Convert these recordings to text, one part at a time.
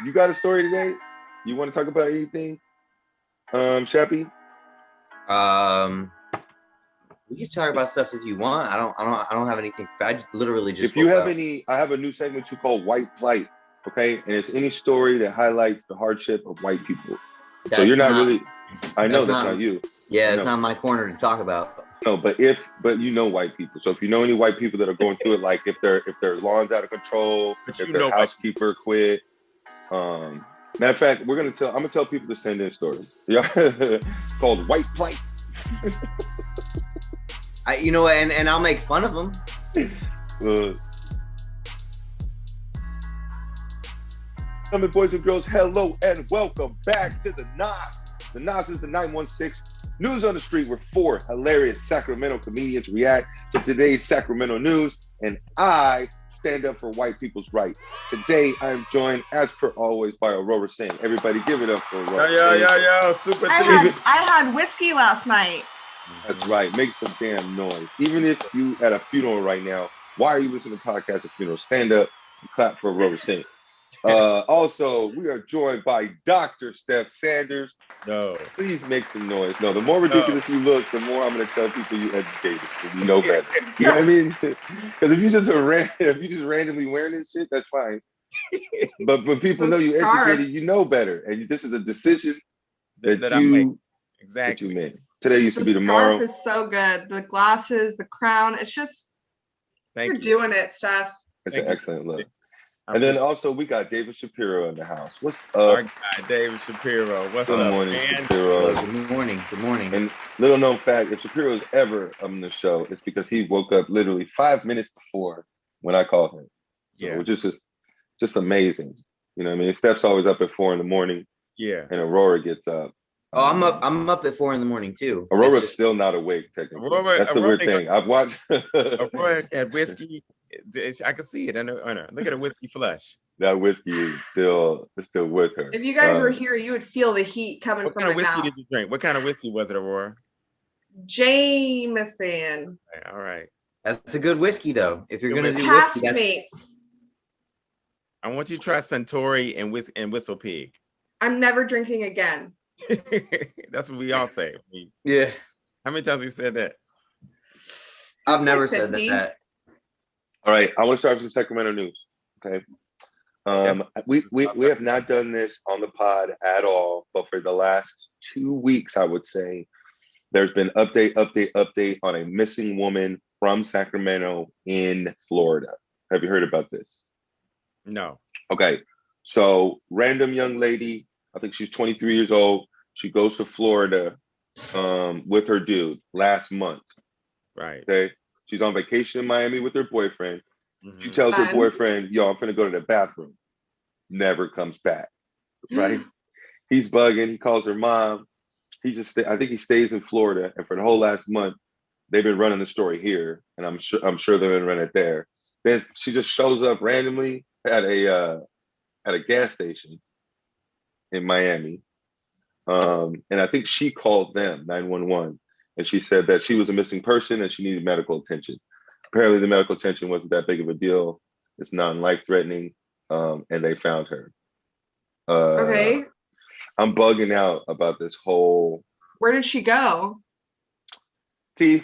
You got a story today? You want to talk about anything, Shappy? Um, we can talk about stuff if you want. I don't have anything. I literally just. If you have any, I have a new segment you call White Plight. Okay, and it's any story that highlights the hardship of white people. So you're not really. I know that's not you. Yeah, it's not my corner to talk about. No, but you know white people. So if you know any white people that are going through it, like if their lawn's out of control, if their housekeeper quit. Matter of fact, I'm gonna tell people to send in stories. Yeah, called White Plight. And I'll make fun of them. Coming, boys and girls, hello and welcome back to the NOS. The NOS is the 916 News on the Street, where 4 hilarious Sacramento comedians react to today's Sacramento news, and I stand up for white people's rights. Today, I am joined, as per always, by Aurora Singh. Everybody, give it up for Aurora. Yo, super. I had whiskey last night. That's right. Make some damn noise. Even if you at a funeral right now, why are you listening to podcasts at funerals? Stand up and clap for Aurora Singh. Also, we are joined by Dr. Steph Sanders. No. Please make some noise. No, the more ridiculous you look, the more I'm going to tell people you educated. You know better. You know what I mean? Because if you just randomly wearing this shit, that's fine. But when people know you educated, you know better. And this is a decision that you made. Today used to be tomorrow. The scarf is so good. The glasses, the crown. It's just, you're doing it, Steph. It's an excellent look. And then also we got David Shapiro in the house. What's up? Our guy, David Shapiro. What's up, morning, man? Shapiro. Good morning. Good morning. And little known fact, if Shapiro's ever on the show, it's because he woke up literally 5 minutes before when I called him. So which is just amazing. You know what I mean? Steph's always up at 4 a.m. Yeah. And Aurora gets up. Oh, I'm up at 4 a.m. too. Aurora's still not awake, technically. That's the weird thing. I've watched Aurora had whiskey. I can see it. I know. Look at the whiskey flush. That whiskey is still with her. If you guys were here, you would feel the heat coming from her mouth. What kind of whiskey did you drink? What kind of whiskey was it, Aurora? Jameson. All right. That's a good whiskey, though. If you're going to do whiskey, I want you to try Suntory and Whistle Pig. I'm never drinking again. That's what we all say. Yeah. How many times we've said that? I've never said that. All right, I want to start with some Sacramento news. Okay, we have not done this on the pod at all, but for the last 2 weeks, I would say there's been update on a missing woman from Sacramento in Florida. Have you heard about this? No. Okay, so random young lady, I think she's 23 years old. She goes to Florida with her dude last month. Right. Okay. She's on vacation in Miami with her boyfriend. Mm-hmm. She tells her boyfriend, yo, I'm finna go to the bathroom. Never comes back. Right? He's bugging. He calls her mom. I think he stays in Florida. And for the whole last month, they've been running the story here. And I'm sure they've been running it there. Then she just shows up randomly at a gas station in Miami. And I think she called them 911. And she said that she was a missing person and she needed medical attention. Apparently the medical attention wasn't that big of a deal. It's non-life-threatening. And they found her. Okay. I'm bugging out about this whole... Where did she go? See,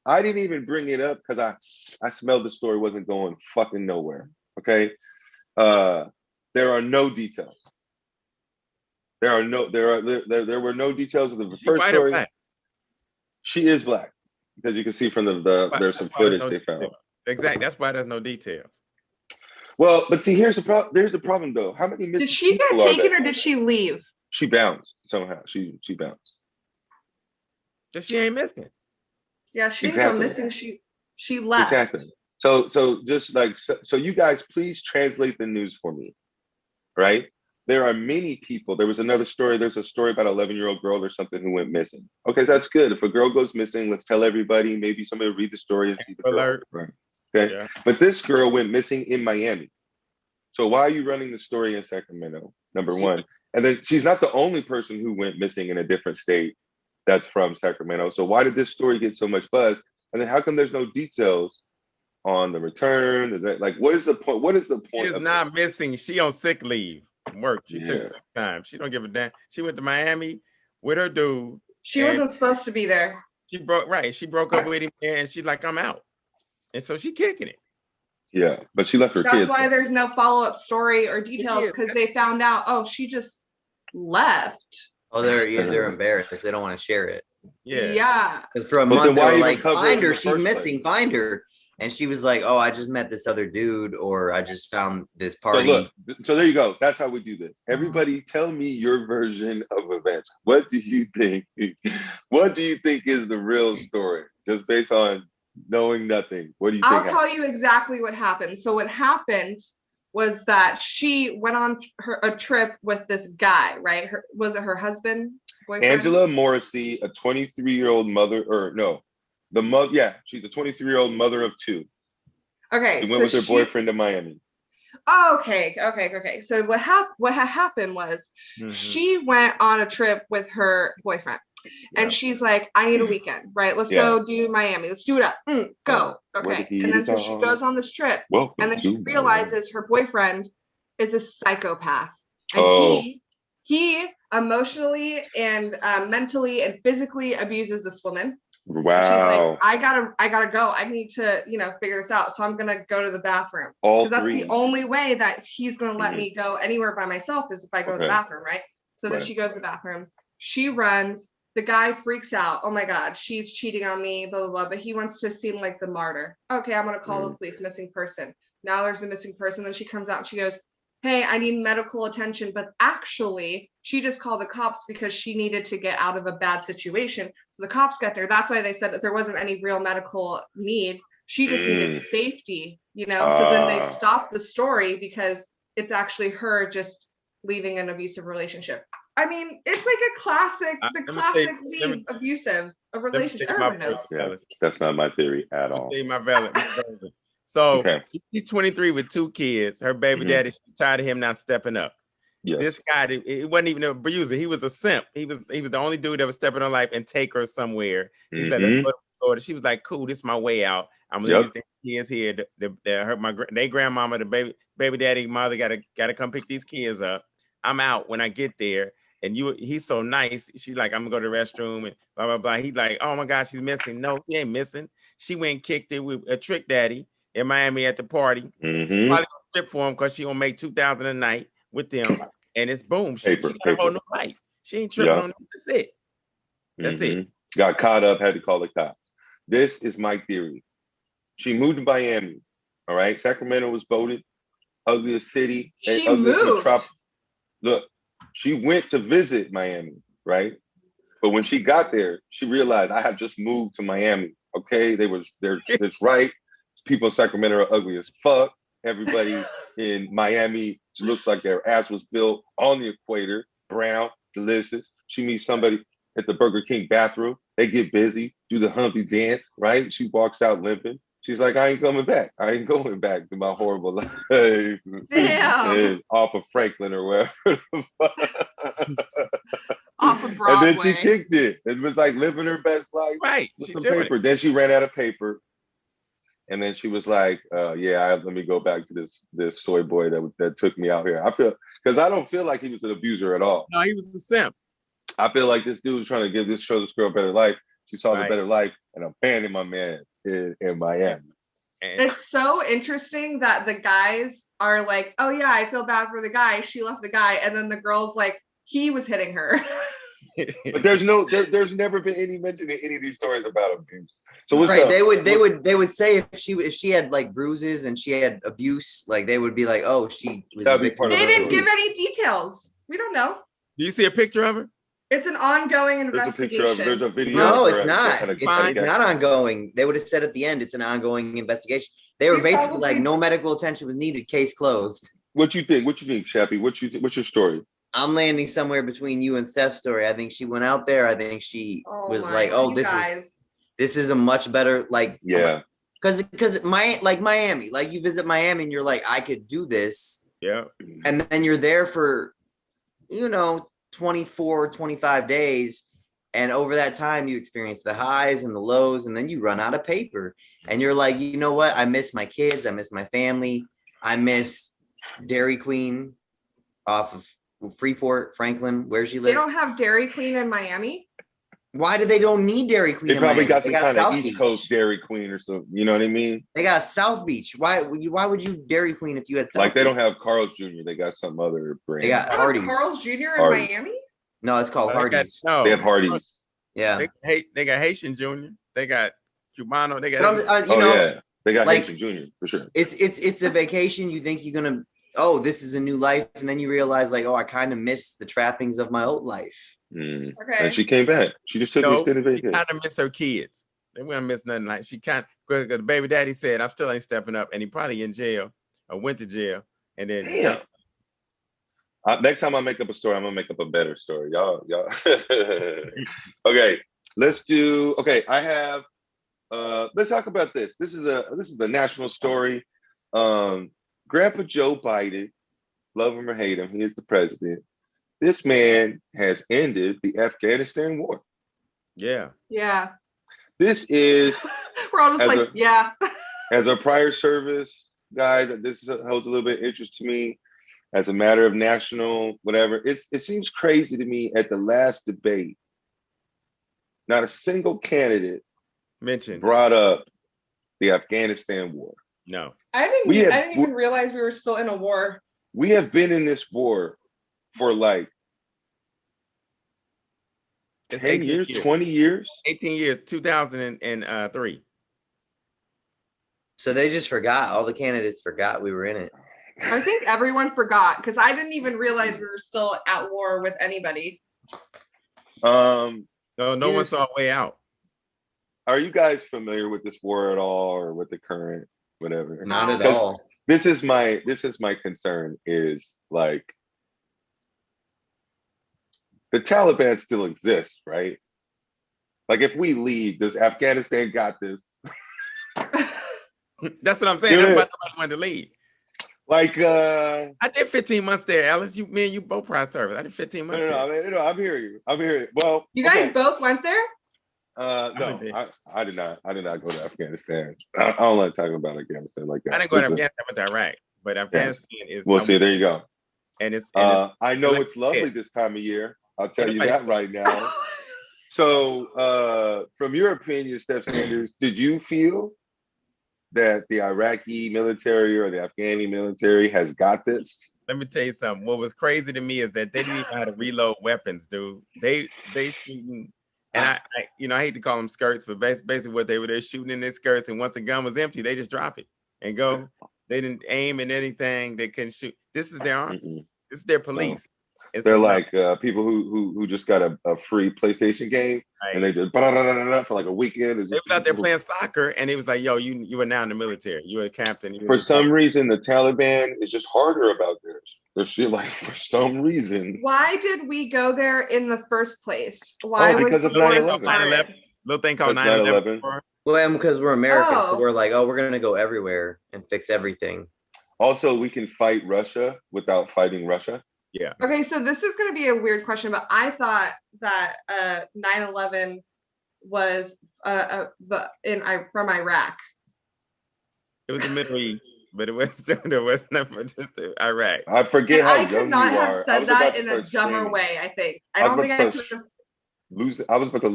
I didn't even bring it up because I smelled the story wasn't going fucking nowhere. Okay? There are no details. There were no details of the first story. She is black, because you can see from there's some footage they found. Exactly. That's why there's no details. Well, but see, here's the problem. There's the problem, though. How many missing? Did she get taken or did she leave? She bounced somehow. She bounced. Just she ain't missing. Yeah, she didn't go missing. She left. Exactly. So just like so, you guys, please translate the news for me, right? There are many people. There was another story. There's a story about an 11-year-old girl or something who went missing. Okay, that's good. If a girl goes missing, let's tell everybody. Maybe somebody will read the story and see the girl. Right. Okay. Yeah. But this girl went missing in Miami. So why are you running the story in Sacramento? Number one. And then she's not the only person who went missing in a different state that's from Sacramento. So why did this story get so much buzz? And then how come there's no details on the return? Like, what is the point? What is the point? She is not missing. She on sick leave from work. She took sick time. She don't give a damn. She went to Miami with her dude. She wasn't supposed to be there. She broke up with him, and she's like, I'm out. And so she kicking it. Yeah, but she left her kids. That's why there's no follow-up story or details, because they found out, oh, she just left. Oh, they're embarrassed. They don't want to share it. Yeah. Because for a month they were like, find her, she's missing, find her. And she was like, oh, I just met this other dude, or I just found this party. So there you go. That's how we do this. Everybody tell me your version of events. What do you think? What do you think is the real story? Just based on knowing nothing. What do you think? I'll tell you exactly what happened. So what happened was that she went on a trip with this guy, right? Was it her husband? Boyfriend? Angela Morrissey, a 23-year-old mother, she's a 23-year-old mother of two. Okay. She went with her boyfriend to Miami. Okay. So what happened was she went on a trip with her boyfriend. And she's like, I need a weekend, right? Let's go do Miami. Let's do it up. Go. Okay. And then so she goes on this trip. And then she realizes her boyfriend is a psychopath. And he emotionally and mentally and physically abuses this woman. Wow. She's like, I gotta go. I need to, figure this out. So I'm gonna go to the bathroom. Because that's the only way that he's gonna let me go anywhere by myself is if I go to the bathroom, right? So then she goes to the bathroom. She runs. The guy freaks out. Oh my God, she's cheating on me, blah, blah, blah. But he wants to seem like the martyr. Okay, I'm going to call the police, missing person. Now there's a missing person. Then she comes out and she goes, hey, I need medical attention. But actually, she just called the cops because she needed to get out of a bad situation. So the cops got there. That's why they said that there wasn't any real medical need. She just needed safety, So then they stopped the story because it's actually her just leaving an abusive relationship. I mean, it's like a classic leave abusive a relationship. Everyone knows. Yeah, that's not my theory at all. My valid. So she's 23 with two kids. Her baby daddy, she's tired of him not stepping up. Yes. This guy, it wasn't even a abuser. He was a simp. He was the only dude that was stepping on life and take her somewhere. He said, let's go to Florida. She was like, cool, this is my way out. I'm gonna leave these kids here. They grandmama, the baby daddy, mother gotta come pick these kids up. I'm out when I get there. And he's so nice. She's like, I'm gonna go to the restroom and blah, blah, blah. He's like, oh my God, she's missing. No, she ain't missing. She went and kicked it with a trick daddy in Miami at the party. She probably gonna strip for him because she gonna make $2,000 a night with them. And it's boom. She got a whole new life. She ain't tripping on it. That's it. That's it. Got caught up, had to call the cops. This is my theory. She moved to Miami. All right. Sacramento was voted ugliest city. She moved. Look. She went to visit Miami, right? But when she got there, she realized I have just moved to Miami. Okay, it's right. People in Sacramento are ugly as fuck. Everybody in Miami looks like their ass was built on the equator, brown, delicious. She meets somebody at the Burger King bathroom. They get busy, do the Humpty dance, right? She walks out limping. She's like, I ain't coming back. I ain't going back to my horrible life. Damn. Off of Franklin or wherever. Off of Broadway. And then she kicked it. It was like living her best life with some paper. Then she ran out of paper. And then she was like, let me go back to this soy boy that took me out here. Because I don't feel like he was an abuser at all. No, he was a simp. I feel like this dude was trying to show this girl a better life. She saw the better life and abandoned my man in Miami. It's so interesting that the guys are like, oh yeah, I feel bad for the guy. She left the guy. And then the girl's like, he was hitting her. But there's never been any mention in any of these stories about abuse. So what's up? They would say if she had like bruises and she had abuse, like they would be like, oh, she was a victim. They didn't give any details. We don't know. Do you see a picture of her? It's an ongoing investigation. There's a video. No, it's not. It's not ongoing. They would have said at the end, it's an ongoing investigation. They were basically like, no medical attention was needed. Case closed. What you think, Shappy? What's your story? I'm landing somewhere between you and Steph's story. I think she went out there. I think she was like, oh, this is a much better, like, because Miami, like you visit Miami and you're like, I could do this. Yeah. And then you're there for, 24, 25 days And over that time, you experience the highs and the lows, and then you run out of paper. And you're like, you know what? I miss my kids. I miss my family. I miss Dairy Queen off of Freeport, Franklin. Where's she live? They don't have Dairy Queen in Miami. Why do they don't need Dairy Queen? They probably got some kind of East Coast Dairy Queen or something. You know what I mean? They got South Beach. Why would you Dairy Queen if you had South Like they don't have Carl's Jr. They got some other brand. They got Hardee's. Carl's Jr. in Miami? No, it's called Hardee's. They have Hardee's. Yeah. They got Haitian Jr. They got Cubano. They got yeah. They got like, Haitian Jr. for sure. It's a vacation. You think you're gonna this is a new life, and then you realize like, I kind of miss the trappings of my old life. Okay. And she came back. She just took an extended vacation. She kind of miss her kids. They wouldn't miss nothing. Like she can't. The baby daddy said, "I'm still ain't stepping up," and he probably in jail or went to jail. And then next time I make up a story, I'm gonna make up a better story. Y'all. Okay, let's do. Okay, I have. Let's talk about this. This is a national story. Grandpa Joe Biden, love him or hate him, he is the president. This man has ended the Afghanistan war. Yeah. Yeah. This is. We're all just like, yeah. As a prior service guy, that this holds a little bit of interest to me. As a matter of national, whatever. It seems crazy to me at the last debate, not a single candidate brought up the Afghanistan war. No. I didn't even realize we were still in a war. We have been in this war for like 10 years, 20 years? 18 years, 2003. So they just forgot. All the candidates forgot we were in it. I think everyone forgot because I didn't even realize we were still at war with anybody. No one saw a way out. Are you guys familiar with this war at all, or with the current whatever? Not at all. This is my concern is like the Taliban still exists, right? Like if we leave, does Afghanistan got this? That's what I'm saying. That's why nobody wanted to leave. Like I did 15 months there, Alice. Me and you both prior service. I did 15 months there. No, I'm hearing you. Well, you guys both went there? No, I did not. I did not go to Afghanistan. I don't like talking about Afghanistan like that. I didn't go to Afghanistan with Iraq, but Afghanistan is. Well, see, there you go. And it's I know it's lovely this time of year. I'll tell you that right now. So, from your opinion, Steph Sanders, did you feel that the Iraqi military or the Afghani military has got this? Let me tell you something. What was crazy to me is that they didn't even know how to reload weapons, dude. They shooting, and I hate to call them skirts, but basically what they're shooting in their skirts, and once the gun was empty, they just drop it and go. They didn't aim at anything. They couldn't shoot. This is their army. This is their police. They're like people who just got a free PlayStation game, right, and they did for like a weekend. They was out there playing soccer, and it was like, yo, you are now in the military. You're a captain. For some reason, the Taliban is just harder about theirs. They're shit like for some reason. Why did we go there in the first place? Why? Because of 9/11. Little thing called 9/11. Well, because we're Americans, so we're like, we're gonna go everywhere and fix everything. Also, we can fight Russia without fighting Russia. Yeah. Okay, so this is going to be a weird question, but I thought that 9/11 was from Iraq. It was the Middle East, but it was never just Iraq. I forget how I could not have said that in a dumber way. I think I don't think I could have.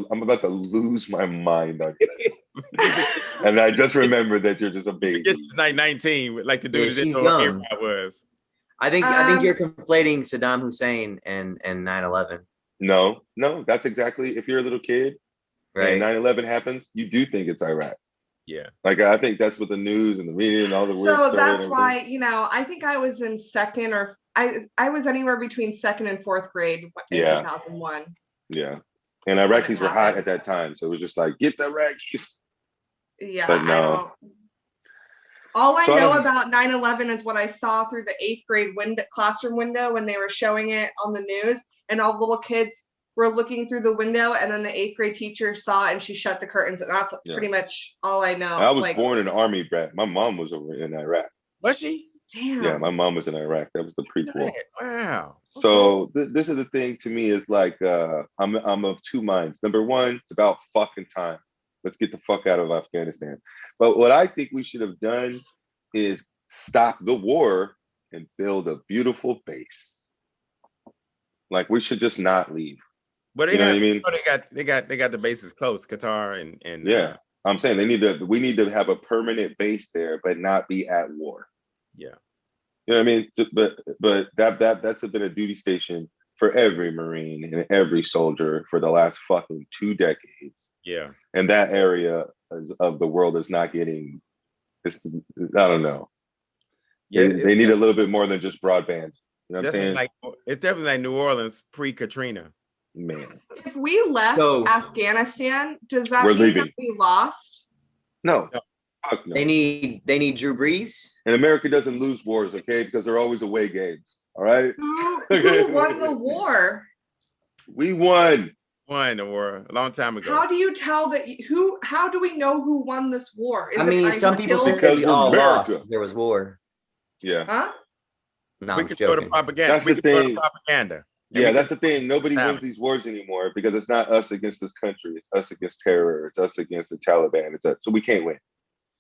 I'm about to lose my mind on it. And I just remembered that you're just a baby. Just like 19, like to do this she's whole young. I was. I think you're conflating Saddam Hussein and 9/11. No, that's exactly, if you're a little kid, right, and 9/11 happens, you do think it's Iraq. Yeah. Like I think that's what the news and the media and all the weird. So that's why, I think I was in second or I was anywhere between second and fourth grade in 2001. Yeah. And Iraqis were hot at that time, so it was just like, get the Iraqis. Yeah, but no. All I know about 9/11 is what I saw through the 8th grade classroom window when they were showing it on the news, and all the little kids were looking through the window, and then the 8th grade teacher saw it and she shut the curtains, and that's pretty much all I know. I was born in an army brat. My mom was over in Iraq. Was she? Damn. Yeah, my mom was in Iraq. That was the prequel. Wow. So this is the thing to me is like I'm of two minds. Number one, it's about fucking time. Let's get the fuck out of Afghanistan. But what I think we should have done is stop the war and build a beautiful base. Like we should just not leave. But they have, I mean? They got the bases close, Qatar and yeah. I'm saying we need to have a permanent base there, but not be at war. Yeah. You know what I mean? But that's been a duty station for every Marine and every soldier for the last fucking 2 decades. Yeah. And that area of the world is not getting this. I don't know. Yeah, they need a little bit more than just broadband. You know what I'm saying? It's definitely like New Orleans pre-Katrina. Man. If we left Afghanistan, does that mean that we lost? No. Fuck no. They need Drew Brees. And America doesn't lose wars, okay? Because they're always away games. All right. Who won the war? We won. Won the war a long time ago. How do you tell that? How do we know who won this war? Some people say we all lost because there was war. Yeah. Huh? No, we can go to propaganda. That's the thing. Propaganda. Yeah, that's the thing. Nobody wins these wars anymore because it's not us against this country. It's us against terror. It's us against the Taliban. So we can't win.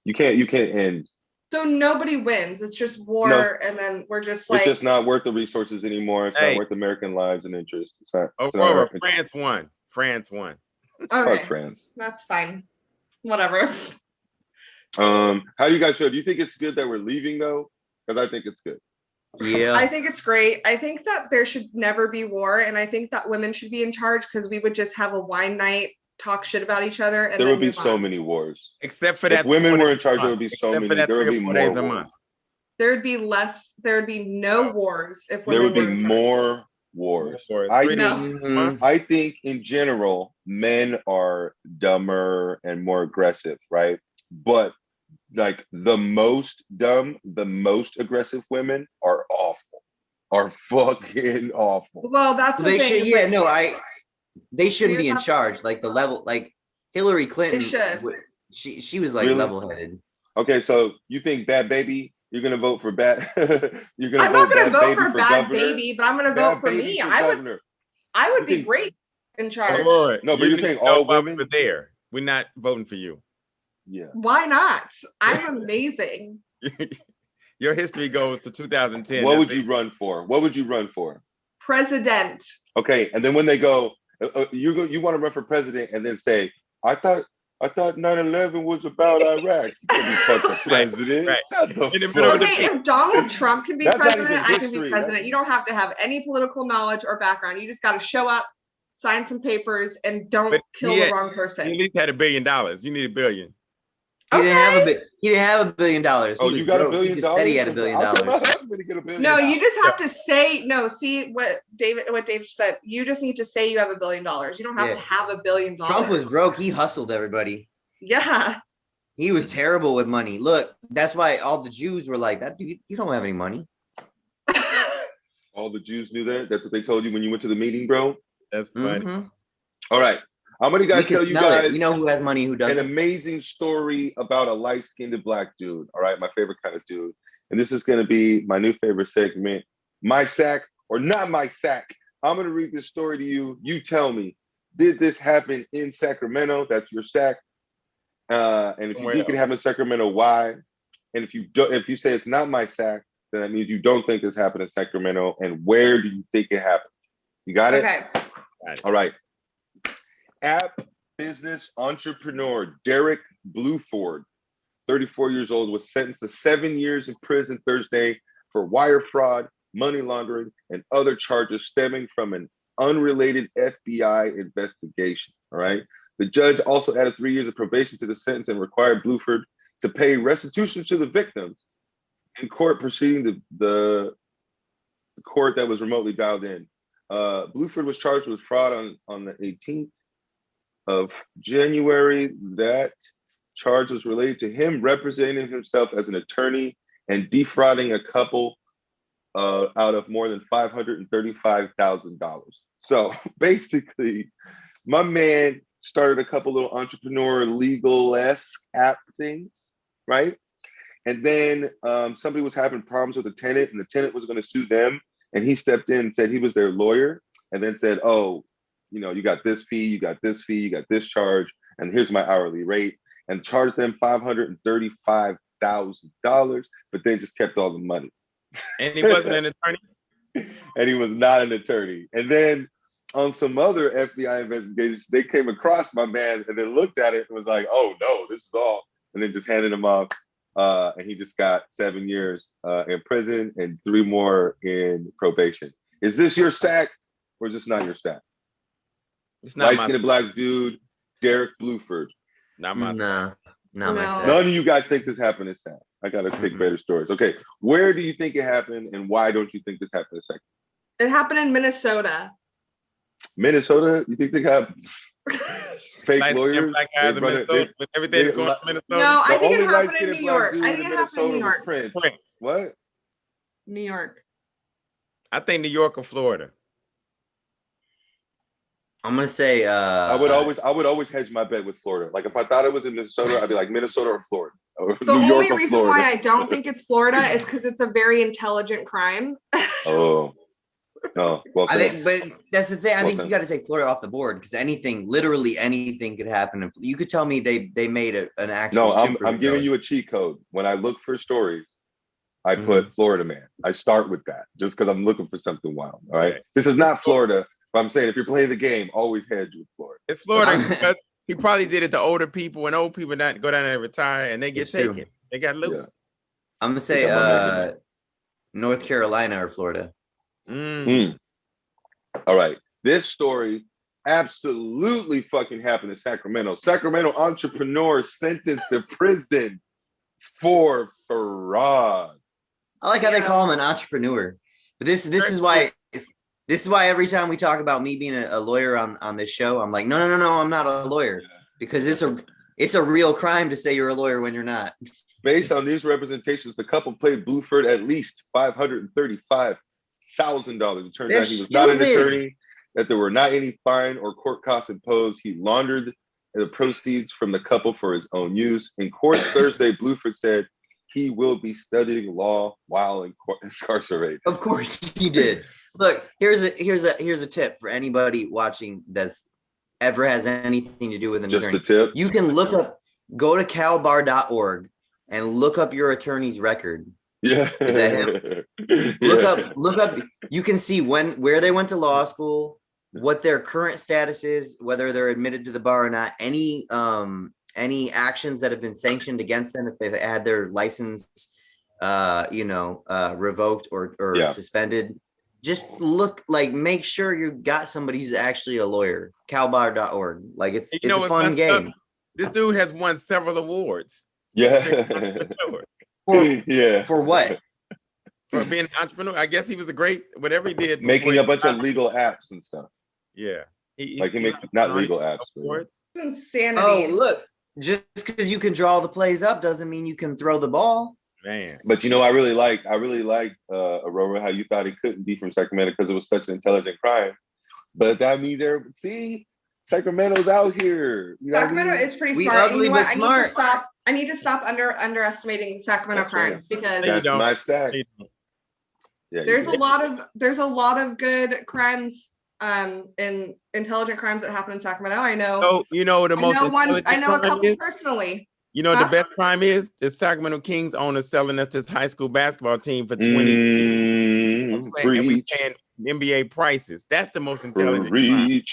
You can't end. So nobody wins. It's just war, and then we're just like. It's just not worth the resources anymore. It's not worth American lives and interests. It's not. France won. France won. Okay. Fuck France. That's fine. Whatever. How do you guys feel? Do you think it's good that we're leaving though? Because I think it's good. Yeah. I think it's great. I think that there should never be war, and I think that women should be in charge because we would just have a wine night, talk shit about each other, and there would be so many wars. Except for that, if women were in charge, there would be so many. There would be more days a month. There would be less. There would be no wars if women there would be were in charge. More wars. I think in general, men are dumber and more aggressive, right? But like the most dumb, the most aggressive women are awful, are fucking awful. Well, that's the thing. They shouldn't be in charge. Like the level, like Hillary Clinton. She was like level-headed. Okay, so you think Bad Baby? You're gonna vote for Bad? I'm not gonna vote for Bad Baby, but I'm gonna vote for me. I would be great in charge. No, but you're saying all women were there. We're not voting for you. Yeah. Why not? I'm amazing. Your history goes to 2010. What would you run for? What would you run for? President. Okay, and then when they go, you want to run for president, and then say, I thought 9/11 was about Iraq. You can be fucking president. Right. Okay, if Donald Trump can be president, I can be president. You don't have to have any political knowledge or background. You just got to show up, sign some papers, and don't kill the wrong person. He at least had $1 billion. You need $1 billion. He didn't have $1 billion. Oh, you got $1 billion? He said he had $1 billion. No, you just have to say no. See what David said. You just need to say you have $1 billion. You don't have to have $1 billion. Trump was broke. He hustled everybody. Yeah. He was terrible with money. Look, that's why all the Jews were like, "That dude, you don't have any money." All the Jews knew that. That's what they told you when you went to the meeting, bro. That's funny. Mm-hmm. All right. I'm gonna tell you guys. You know who has money, who doesn't. An amazing story about a light-skinned black dude. All right, my favorite kind of dude. And this is gonna be my new favorite segment, My Sack or Not My Sack. I'm gonna read this story to you. You tell me, did this happen in Sacramento? That's your sack. And if you think it happened in Sacramento, why? And if you say it's not my sack, then that means you don't think this happened in Sacramento. And where do you think it happened? You got it? Okay. All right. App business entrepreneur Derek Bluford, 34 years old, was sentenced to 7 years in prison Thursday for wire fraud, money laundering, and other charges stemming from an unrelated FBI investigation. All right. The judge also added 3 years of probation to the sentence and required Bluford to pay restitution to the victims. In court proceeding, the court that was remotely dialed in. Bluford was charged with fraud on the 18th of January. That charge was related to him representing himself as an attorney and defrauding a couple out of more than $535,000. So basically, my man started a couple little entrepreneur legal-esque app things, right? And then somebody was having problems with the tenant, and the tenant was going to sue them. And he stepped in and said he was their lawyer, and then said, "Oh, you know, you got this fee, you got this fee, you got this charge, and here's my hourly rate," and charged them $535,000, but they just kept all the money. And he wasn't an attorney? And he was not an attorney. And then on some other FBI investigations, they came across my man and then looked at it and was like, "Oh no, this is all," and then just handed him off. And he just got 7 years in prison and 3 more in probation. Is this your sack, or is this not your sack? It's not light-skinned black dude, Derek Bluford. Not my sack. No, my sack. None of you guys think this happened in sack. I gotta pick better stories. Okay, where do you think it happened, and why don't you think this happened in sack? It happened in Minnesota. Minnesota? You think they have fake lawyers? Black guys in Minnesota, with everything that's going on in Minnesota? No, I think it happened in New York. I think it happened in New York. Prince. What? New York. I think New York or Florida. I'm gonna say I would always hedge my bet with Florida. Like if I thought it was in Minnesota, I'd be like Minnesota or Florida. Or the New York only reason Florida. Why I don't think it's Florida is because it's a very intelligent crime. Oh. No, well, I think, but that's the thing. I think you got to take Florida off the board because literally anything could happen. You could tell me they made an actual. No, I'm giving you a cheat code. When I look for stories, I put Florida man. I start with that just because I'm looking for something wild. All right, this is not Florida, but I'm saying if you're playing the game, always hedge with Florida. It's Florida because he probably did it to older people, and old people not go down there and retire, and they get taken. True. They got loot. Yeah. I'm gonna say North Carolina or Florida. All right. This story absolutely fucking happened in Sacramento. Sacramento entrepreneur sentenced to prison for fraud. I like how they call him an entrepreneur. But this is why every time we talk about me being a lawyer on this show, I'm like, no, I'm not a lawyer. Because it's a real crime to say you're a lawyer when you're not. Based on these representations, the couple paid Bluford at least $535,000. It turned out he was not an attorney, that there were not any fine or court costs imposed. He laundered the proceeds from the couple for his own use. In court Thursday, Bluford said he will be studying law while incarcerated. Of course he did. Look, here's a tip for anybody watching that's ever has anything to do with an attorney. Just a tip. You can go to calbar.org and look up your attorney's record. Yeah. Is that him? Look up. You can see where they went to law school, what their current status is, whether they're admitted to the bar or not, any actions that have been sanctioned against them if they've had their license revoked or suspended. Just make sure you got somebody who's actually a lawyer. Calbar.org. Like it's a fun game. This dude has won several awards. Yeah. For what? For being an entrepreneur. I guess he was whatever he did. Making a bunch of legal apps and stuff. Yeah. He makes not legal apps. It's insanity. Oh, look. Just because you can draw the plays up doesn't mean you can throw the ball. Man. But I really like Aurora, how you thought he couldn't be from Sacramento because it was such an intelligent crime. But that means Sacramento's out here. Sacramento is pretty smart. Ugly, but smart. I need to stop underestimating Sacramento crimes because that's my stack. Yeah, there's a lot of good crimes and intelligent crimes that happen in Sacramento. I know. I know a couple personally. You know the best crime is the Sacramento Kings owner selling us this high school basketball team for 20 years. And we paying NBA prices. That's the most intelligent crime.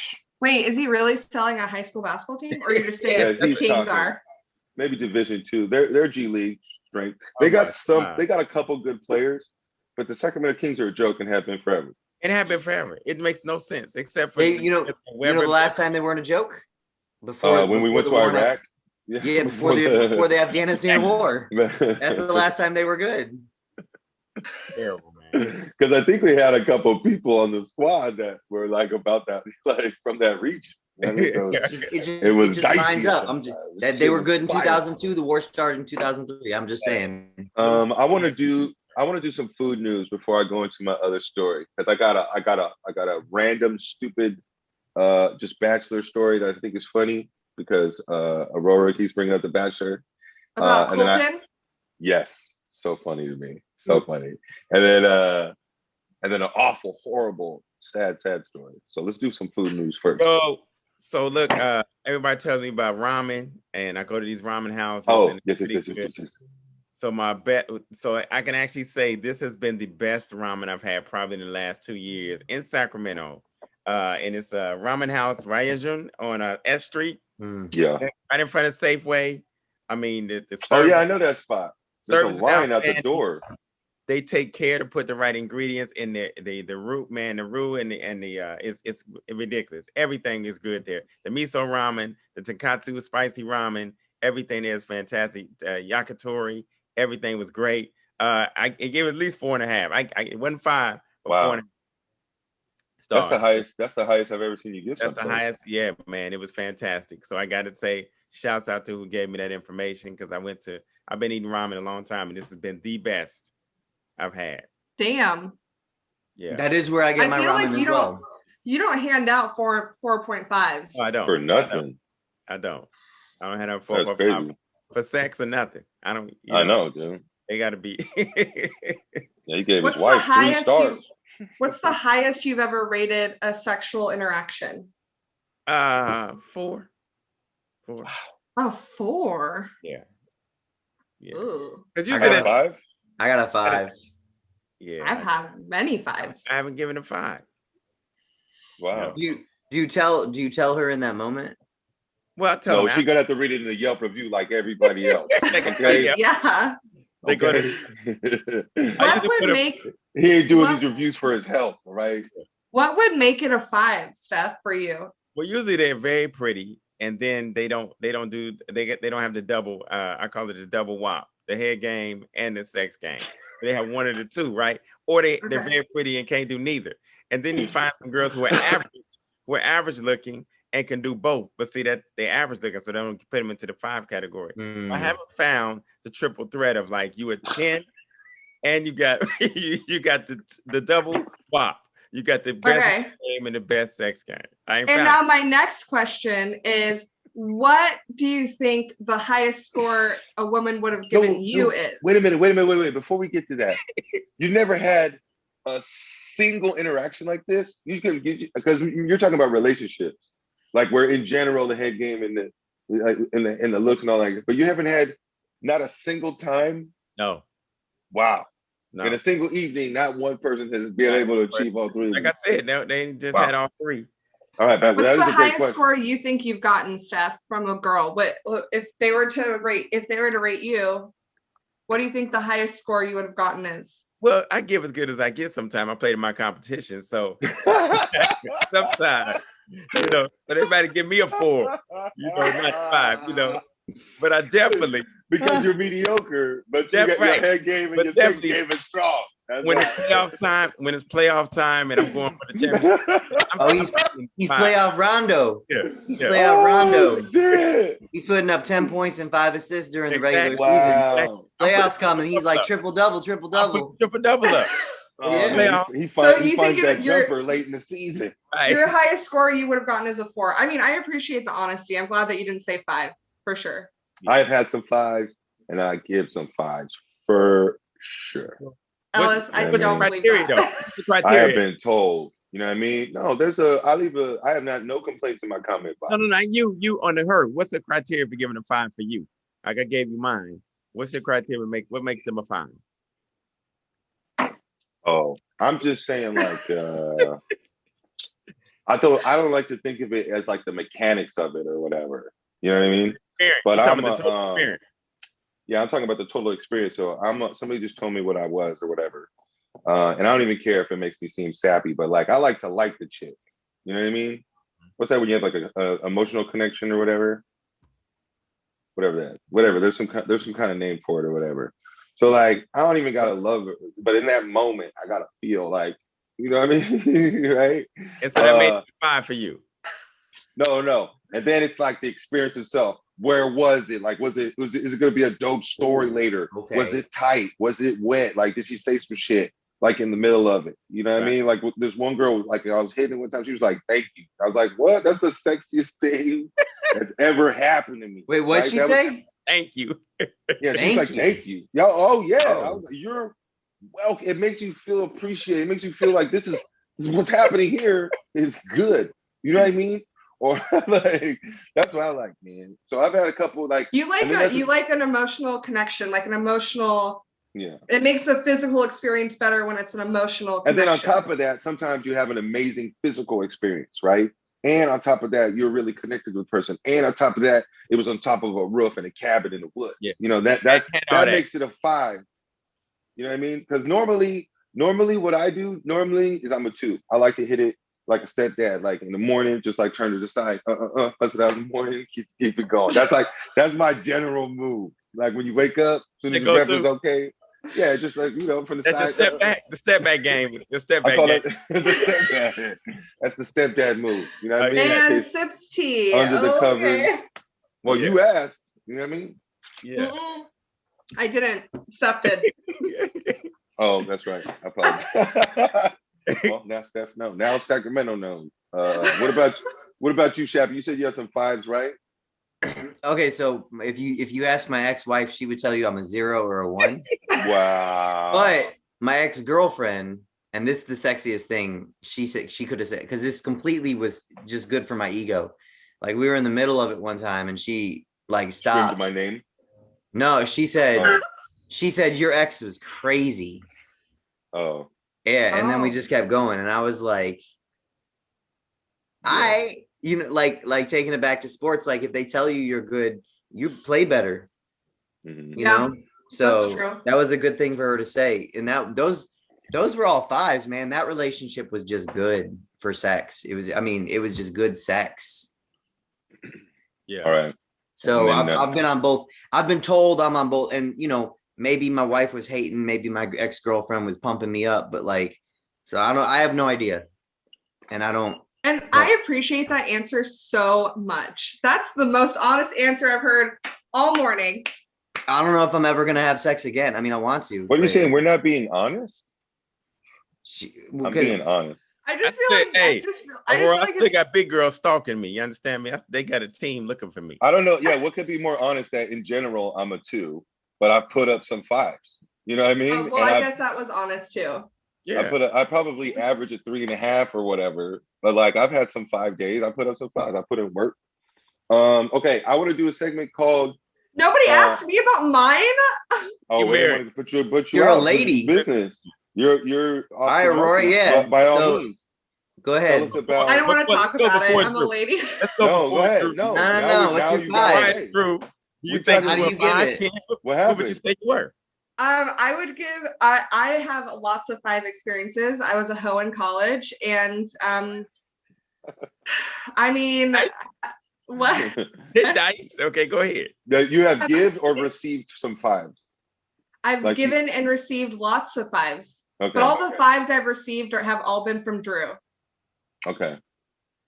Wait, is he really selling a high school basketball team, or you're just saying the Kings are? Maybe Division II. They're G League strength. They got a couple good players, but the Sacramento Kings are a joke and have been forever. And have been forever. It makes no sense except for the last time they weren't a joke? Before when we went to Iraq. Yeah, before the Afghanistan war. That's the last time they were good. Terrible, man. Because I think we had a couple of people on the squad that were about that, from that region. It just lines up. They were good in 2002. The war started in 2003. I'm just saying. I want to do some food news before I go into my other story, because I got a random stupid just Bachelor story that I think is funny because Aurora keeps bringing up the Bachelor. About Colton? Yes, so funny to me, so funny. And then an awful, horrible, sad story. So let's do some food news first. So look, everybody tells me about ramen, and I go to these ramen houses. Oh, and yes. So I can actually say this has been the best ramen I've had probably in the last 2 years in Sacramento. And it's a ramen house, Ryujin, on S Street. Yeah. Right in front of Safeway. I mean, the service. Oh yeah, I know that spot. There's a line out the door. They take care to put the right ingredients in the roux, man. The roux and the it's ridiculous. Everything is good there. The miso ramen, the tonkatsu spicy ramen, everything is fantastic. Yakitori, everything was great. I gave it at least 4.5. It wasn't 5, but 4.5 stars. That's the highest I've ever seen you give something. That's the highest. Yeah, man, it was fantastic. So I got to say, shouts out to who gave me that information, because I've been eating ramen a long time, and this has been the best I've had. Damn. Yeah. That is where I get my ramen as well. You don't hand out 4.5s. No, I don't. For nothing. I don't hand out 4.5 for sex or nothing. I don't. I know, dude. They got to be. Yeah, he gave his wife 3 stars. What's the highest you've ever rated a sexual interaction? 4. 4. Oh, 4. Yeah. Because you got a 5. I got a 5. Yeah. I've had many 5s. I haven't given a 5. Wow. Do you tell her in that moment? Well, tell she's gonna have to read it in the Yelp review like everybody else. Okay? Yeah. They go to. What would make? He ain't doing these reviews for his health, right? What would make it a 5, Steph, for you? Well, usually they're very pretty, and then they don't have the double. I call it the double wop, the head game and the sex game. They have one of the two, right? Or they're very pretty and can't do neither. And then you find some girls who are average looking and can do both. But see that they're average looking, so they don't put them into the 5 category. So I haven't found the triple threat of like you a 10 and you got you got the double wop. You got the best game and the best sex game. Now my next question is, what do you think the highest score a woman would have given you is? Wait a minute. Before we get to that, you've never had a single interaction like this? Because you're talking about relationships, like where in general the head game and the looks and all that. But you haven't had not a single time? No. Wow. No. In a single evening, not one person has been able to achieve all 3. Like I said, they just had all 3. All right, what's the highest score you think you've gotten, Steph, from a girl? But if they were to rate you, what do you think the highest score you would have gotten is? Well, I give as good as I get sometimes. I played in my competition, so sometimes, but everybody give me a 4, not 5, But I definitely because you're mediocre, but you got your head game and your sex game is strong. When it's playoff time, and I'm going for the championship. He's playoff Rondo. Yeah. He's playoff Rondo. Shit. He's putting up 10 points and 5 assists during the regular season. Playoffs coming. He's like triple double up. Triple up. He finds that jumper late in the season. Right. Your highest score you would have gotten is a 4. I mean, I appreciate the honesty. I'm glad that you didn't say 5 for sure. I've had some 5s, and I give some 5s for sure. Ellis, I don't believe that. I have been told. You know what I mean? No, I have no complaints in my comment box. No, you on the her. What's the criteria for giving a 5 for you? Like I gave you mine. What's the criteria what makes them a 5? Oh, I'm just saying like I don't like to think of it as like the mechanics of it or whatever. You know what I mean? But I'm talking about the total experience. So somebody just told me what I was or whatever. And I don't even care if it makes me seem sappy, but like I like to like the chick. You know what I mean? What's that when you have like a emotional connection or whatever? Whatever. There's some kind of name for it or whatever. So like I don't even gotta love her, but in that moment I gotta feel like, you know what I mean? Right? And so that made it 5 for you. No. And then it's like the experience itself. Where was it? Like, is it going to be a dope story later? Okay. Was it tight? Was it wet? Like, did she say some shit like in the middle of it? You know what I mean? Like, this one girl, like I was hitting one time, she was like, "Thank you." I was like, "What? That's the sexiest thing that's ever happened to me." Wait, what'd she say? thank you. Yeah, she's like, thank you. Yo, oh yeah, you're well. It makes you feel appreciated. It makes you feel like this is what's happening here is good. You know what I mean? Or like that's what I like, man. So I've had a couple like you like an emotional connection, like an emotional. Yeah. It makes the physical experience better when it's an emotional connection. And then on top of that, sometimes you have an amazing physical experience, right? And on top of that, you're really connected with the person. And on top of that, it was on top of a roof and a cabin in the woods. Yeah. You know, that makes it a 5. You know what I mean? Because normally what I do is I'm a 2. I like to hit it like a stepdad, like in the morning, just like turn to the side, bust it out in the morning, keep it going. That's my general move. Like when you wake up, as soon as the breakfast is okay. Yeah, just like, you know, from the side. The step back game. The step back game. The step dad. That's the stepdad move. You know what I mean? And sips tea. Under the covers. Well, you asked. You know what I mean? Yeah. I didn't. Steph did. Oh, that's right. I apologize. Well, now Steph knows. Now Sacramento knows. What about you, Shappy? You said you had some 5s, right? Okay, so if you ask my ex-wife, she would tell you I'm a 0 or a 1. Wow. But my ex-girlfriend, and this is the sexiest thing, she said she could have said, because this completely was just good for my ego. Like we were in the middle of it one time and she like stopped. My name? No, she said your ex was crazy. Oh. Yeah, and then we just kept going, and I was like, you know, like taking it back to sports, like if they tell you you're good, you play better. Mm-hmm. You know? So that was a good thing for her to say. And those were all 5s, man. That relationship was just good for sex. It was just good sex. Yeah. All right. So I've been on both. I've been told I'm on both, and you know, maybe my wife was hating, maybe my ex-girlfriend was pumping me up, but like, so I have no idea. And I don't. And I appreciate that answer so much. That's the most honest answer I've heard all morning. I don't know if I'm ever going to have sex again. I mean, I want to. What are you saying? We're not being honest? I'm being honest. I just feel like I still got big girls stalking me. You understand me? They got a team looking for me. I don't know. Yeah, what could be more honest that in general I'm a 2, but I put up some 5s. You know what I mean? Well, I guess that was honest too. Yeah. I probably average a 3.5 or whatever, but like I've had some 5 days. I put up some 5s. I put in work. Okay, I want to do a segment called. Nobody asked me about mine. Oh, married. You're a lady. Business. You're. All right, Rory. Yeah. By all means. Go ahead. Tell us about. I don't want to talk about it. I'm a lady. Let's go ahead. No. What's your 5? How do you give it? What would you say you were? I would give. I have lots of 5 experiences. I was a hoe in college, and I mean, what? Dice. Okay, go ahead. You have given or received some 5s. I've given and received lots of 5s. Okay. But all the 5s I've received have all been from Drew. Okay.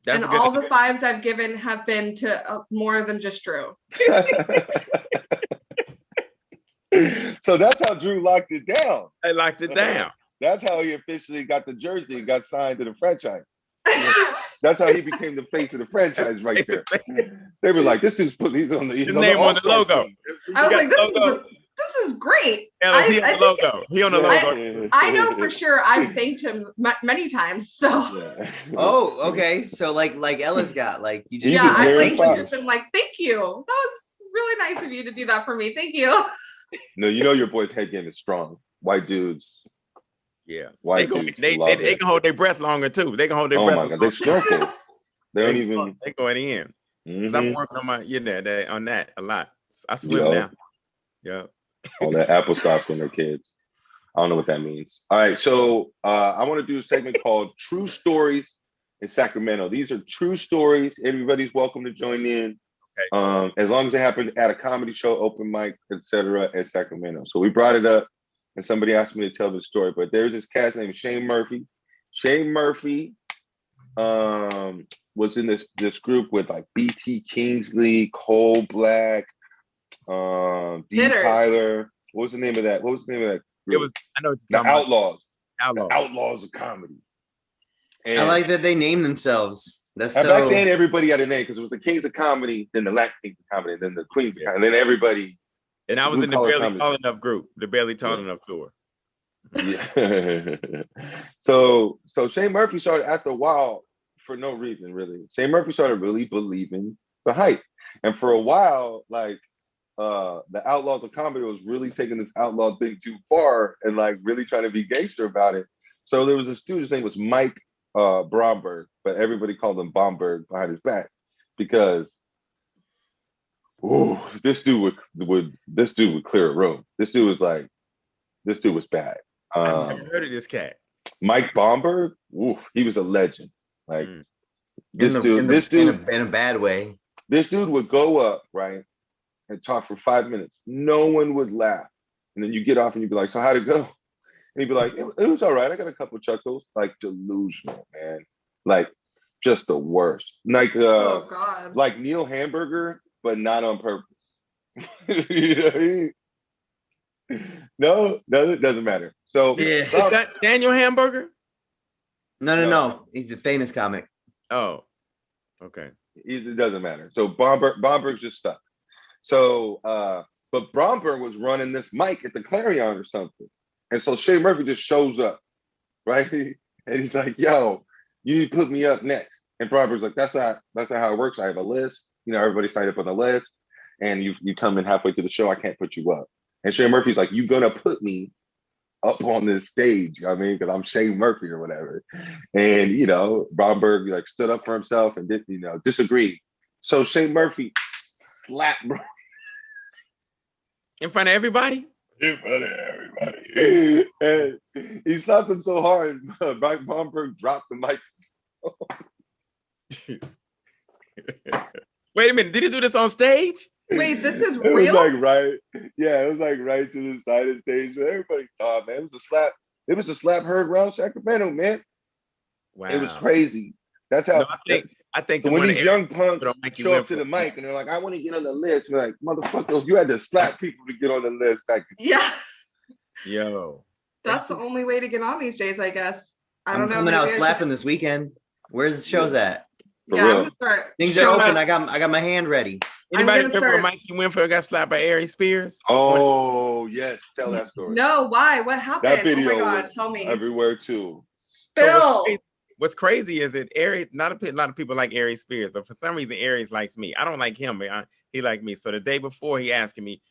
And all the 5s I've given have been to more than just Drew. So that's how Drew locked it down. I locked it down. That's how he officially got the jersey and got signed to the franchise. That's how he became the face of the franchise right there. They were like, this dude's he's on the name on the logo. I was like, this is great. He on the logo. He on the logo. I know for sure. I've thanked him many times. So. Yeah. Oh, okay. So like Ella's got like you just. Yeah, I've just been like, thank you. That was really nice of you to do that for me. Thank you. No, you know your boy's head game is strong. White dudes. Yeah. White dudes. They can hold their breath longer too. They can hold their breath. Oh my God, they snorkel. They don't even. They go in. Because I'm working on my on that a lot. I swim now. Yeah. All that applesauce when they're kids. I don't know what that means. All right, so I want to do a segment called True Stories in Sacramento. These are true stories. Everybody's welcome to join in. Okay. As long as they happen at a comedy show, open mic, etc. in Sacramento. So we brought it up and somebody asked me to tell the story, but there's this cat's named Shane Murphy. Shane Murphy was in this group with like BT Kingsley, Cole Black, D. Tyler. What was the name of that group? It was, I know it's the Outlaws. Outlaws. The Outlaws of Comedy. And I like that they named themselves. That's so. Back then, everybody had a name because it was the Kings of Comedy, then the Latin Kings of Comedy, then the Queens of Comedy, and then everybody And I was in the Barely Tall Enough group, the Barely Tall Enough tour. Yeah. So Shane Murphy started after a while, for no reason really. Shane Murphy started really believing the hype, and for a while, like the Outlaws of Comedy was really taking this outlaw thing too far and like really trying to be gangster about it. So there was a student, his name was Mike Bromberg, but everybody called him Bomberg behind his back because this dude would clear a room. This dude was bad. I've never heard of this cat. Mike Bomberg, he was a legend. Like this dude in a bad way. This dude would go up, right, and talk for 5 minutes. No one would laugh. And then you get off and you'd be like, so how'd it go? And he'd be like, it was all right. I got a couple chuckles. Like delusional, man. Like just the worst. Like oh God. Like Neil Hamburger, but not on purpose. You know what I mean? No, it doesn't matter. So is that Daniel Hamburger? No. He's a famous comic. Oh, okay. It doesn't matter. So Bomberg just sucks. So, but Bromberg was running this mic at the Clarion or something. And so Shane Murphy just shows up, right? And he's like, yo, you need to put me up next. And Bromberg's like, that's not how it works. I have a list. You know, everybody signed up on the list. And you come in halfway through the show, I can't put you up. And Shane Murphy's like, you're going to put me up on this stage, you know what I mean? Because I'm Shane Murphy or whatever. And, you know, Bromberg like stood up for himself and disagreed. So Shane Murphy slapped Bromberg. In front of everybody? In front of everybody. And he slapped him so hard, Bromberg dropped the microphone. Wait a minute, did he do this on stage? Wait, this is real? It was like right to the side of the stage. Everybody saw it, man. It was a slap. It was a slap heard around Sacramento, man. Wow. It was crazy. That's how I think so when these young punks show up to the mic and they're like, I want to get on the list. We're like, motherfucker, you had to slap people to get on the list back then. Yeah. Yo. That's the only way to get on these days, I guess. I'm coming out slapping this weekend. Where's the shows at? For real. I'm gonna start. Things are open. I got my hand ready. Anybody remember Mikey Winfield got slapped by Ari Spears? Oh yes, tell that story. No, why? What happened? That video oh my God, tell me. Everywhere too. Spill. So what's crazy is that Ari, not a lot of people like Ari Spears, but for some reason Aries likes me. I don't like him, but he liked me. So the day before, he asking me,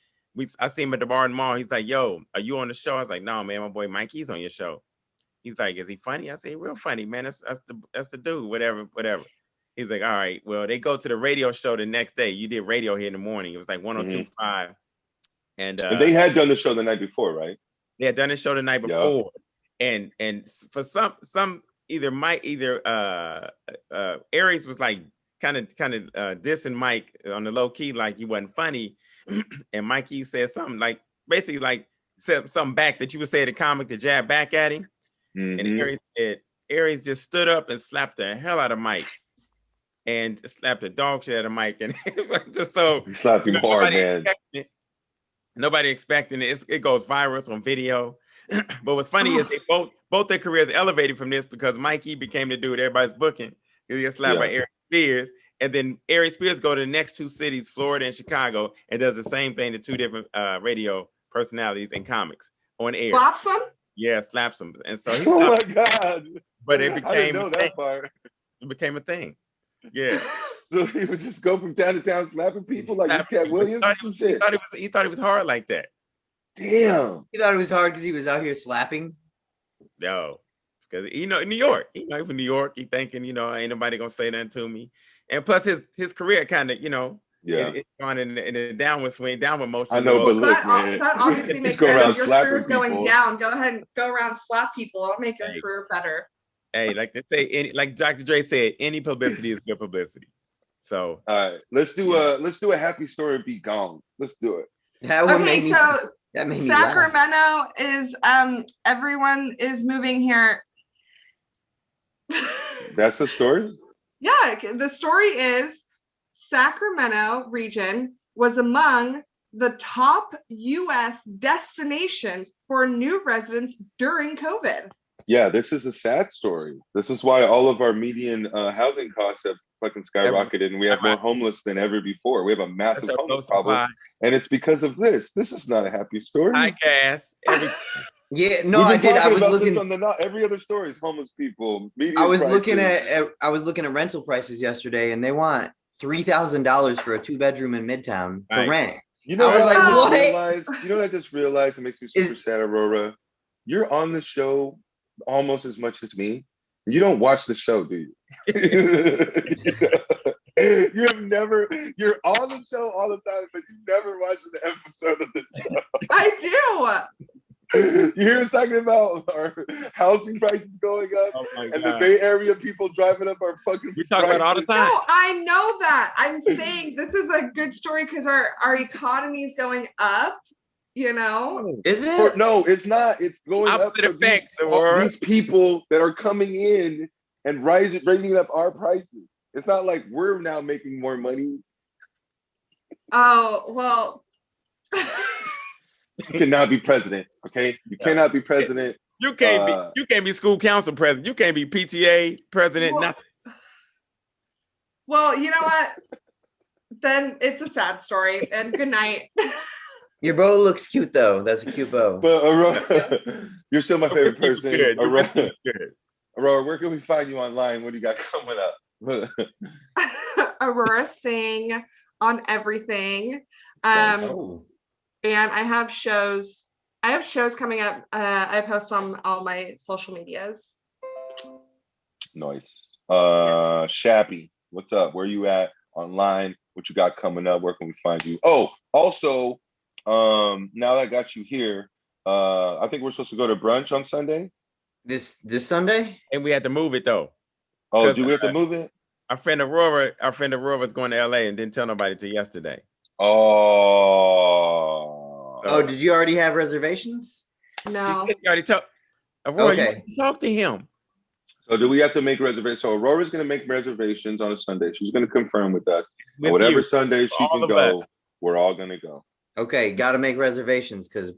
I see him at the bar in the mall. He's like, "Yo, are you on the show?" I was like, "No, man, my boy Mikey's on your show." He's like, "Is he funny?" I say, "Real funny, man. That's the dude. Whatever." He's like, all right, well, they go to the radio show the next day. You did radio here in the morning. It was like 102.5. And they had done the show the night before, right? They had done the show the night before. Yep. And for some Aries was like kind of dissing Mike on the low key, like he wasn't funny. And Mikey said something like basically like said something back that you would say to comic to jab back at him. And Aries just stood up and slapped the hell out of Mike. And slapped the dog shit out of Mike, and just so he slapped him hard, man. Nobody expecting it. It goes viral. It's on video. But what's funny is they both their careers elevated from this because Mikey became the dude everybody's booking. He got slapped by Ari Spears, and then Ari Spears go to the next two cities, Florida and Chicago, and does the same thing to two different radio personalities and comics on air. Slaps them? Yeah, slaps them, and so he. Oh my God! But it became. I didn't know that part. It became a thing. Yeah. So he would just go from town to town slapping people like Cat Williams. He thought it was hard like that. Damn. He thought it was hard because he was out here slapping. No, because in New York, from New York, he thinking, ain't nobody gonna say nothing to me. And plus his career kind of, it's gone in a downward swing, downward motion. I know, but look, man. That obviously makes sense. If your career's going down, go ahead and go around slap people. It'll make your career better. Hey, like they say, like Dr. Dre said, any publicity is good publicity. So, all right, let's do a happy story and be gone. Let's do it. That made me Sacramento is everyone is moving here. That's the story? Yeah, the story is Sacramento region was among the top U.S. destinations for new residents during COVID. Yeah, this is a sad story. This is why all of our median housing costs have fucking skyrocketed, and we have more homeless than ever before. We have a massive homeless problem, and it's because of this. This is not a happy story. I guess. Yeah, no, I did. I was looking on every other story is homeless people. I was looking at rental prices yesterday, and they want $3,000 for a 2-bedroom in Midtown for rent. You know, I was like, what? You know what I just realized? It makes me super sad, Aurora. You're on the show almost as much as me. You don't watch the show, do you? You're on the show all the time, but you never watch an episode of the show. I do. You hear us talking about our housing prices going up and the Bay Area people driving up our fucking We talk about it all the time. No, I know that. I'm saying this is a good story because our economy is going up. You know, is it? No, it's not. It's going opposite up. Effects, these people that are coming in and raising up our prices. It's not like we're now making more money. Oh well. You cannot be president, okay? You cannot be president. You can't be school council president. You can't be PTA president. Nothing. Well, you know what? Then it's a sad story. And good night. Your bow looks cute though. That's a cute bow. But Aurora, you're still my favorite person. Aurora, where can we find you online? What do you got coming up? Aurora Singh on everything. And I have shows. Coming up. I post on all my social medias. Nice. Shabby, what's up? Where you at online? What you got coming up? Where can we find you? Oh, also, now that I got you here, I think we're supposed to go to brunch on Sunday. This Sunday? And we had to move it though. Oh, do we have to move it? Our friend Aurora was going to LA and didn't tell nobody till yesterday. Oh, did you already have reservations? No. You already talked. Aurora, you talk to him. So do we have to make reservations? So Aurora's going to make reservations on a Sunday. She's going to confirm with us. Whatever Sunday she can go, we're all going to go. Okay, got to make reservations because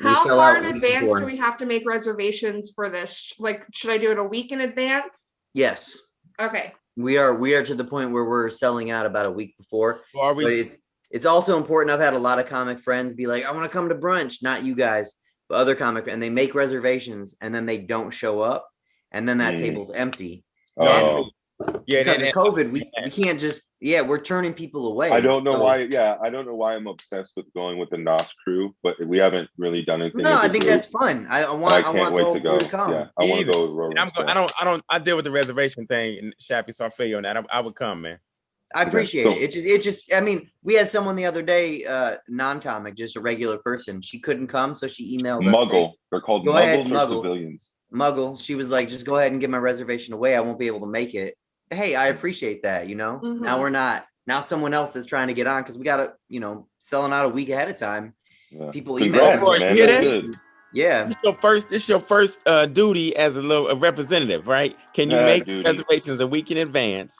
how far in advance do we have to make reservations for this? Like, should I do it a week in advance? Yes. Okay. We are to the point where we're selling out about a week before. Are we? But it's also important. I've had a lot of comic friends be like, I want to come to brunch, not you guys, but other comic, and they make reservations and then they don't show up, and then that table's empty. Oh. Because of COVID, we can't just we're turning people away. I don't know why. Yeah, I don't know why I'm obsessed with going with the NOS crew, but we haven't really done anything. No, I think that's fun. I can't wait to go. Yeah, I want to go with Rory. I deal with the reservation thing, Shappy, so I feel you on that. I would come, man. I appreciate it. It just. I mean, we had someone the other day, non-comic, just a regular person. She couldn't come, so she emailed us. Muggle. They're called Muggles or civilians. Muggle. She was like, just go ahead and get my reservation away. I won't be able to make it. Hey, I appreciate that. You know, now we're not. Now someone else that's trying to get on because we got to, selling out a week ahead of time. Yeah. People email. Yeah. It's your first duty as a representative, right? Can you make reservations a week in advance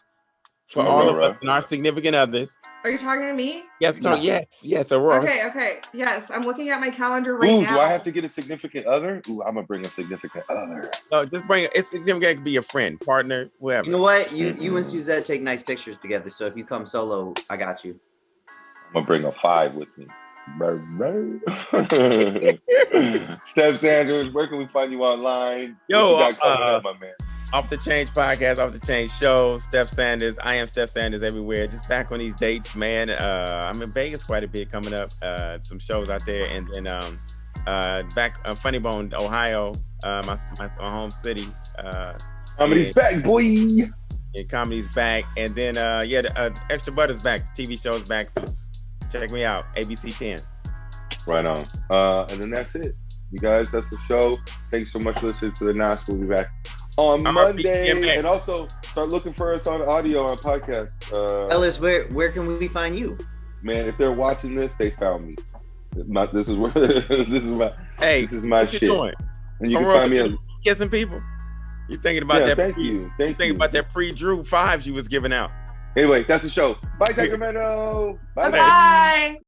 for all of us and our significant others? Are you talking to me? Yes, yes, Aurora. Okay. Yes, I'm looking at my calendar right now. Do I have to get a significant other? I'm gonna bring a significant other. No, just bring it's significant. It could be a friend, partner, whoever. You know what? You and Suzette take nice pictures together. So if you come solo, I got you. I'm gonna bring a 5 with me. Steph Sanders, where can we find you online? Yo, my man. Off the Change podcast, Off the Change show. Steph Sanders. I am Steph Sanders everywhere. Just back on these dates, man. I'm in Vegas quite a bit coming up. Some shows out there, and then back Funny Bone, Ohio, my home city. Comedy's back, boy. Yeah, comedy's back, and then Extra Butter's back. The TV show's back. So check me out. ABC 10. Right on. And then that's it, you guys. That's the show. Thanks so much for listening to the NOS. We'll be back on Monday, and also start looking for us on audio on podcast. Ellis, where can we find you? Man, if they're watching this, they found me. This is my shit. And you can find me kissing people. You thinking about that? Thank you. You thinking about that pre-Drew 5s you was giving out. Anyway, that's the show. Bye, Sacramento. Bye.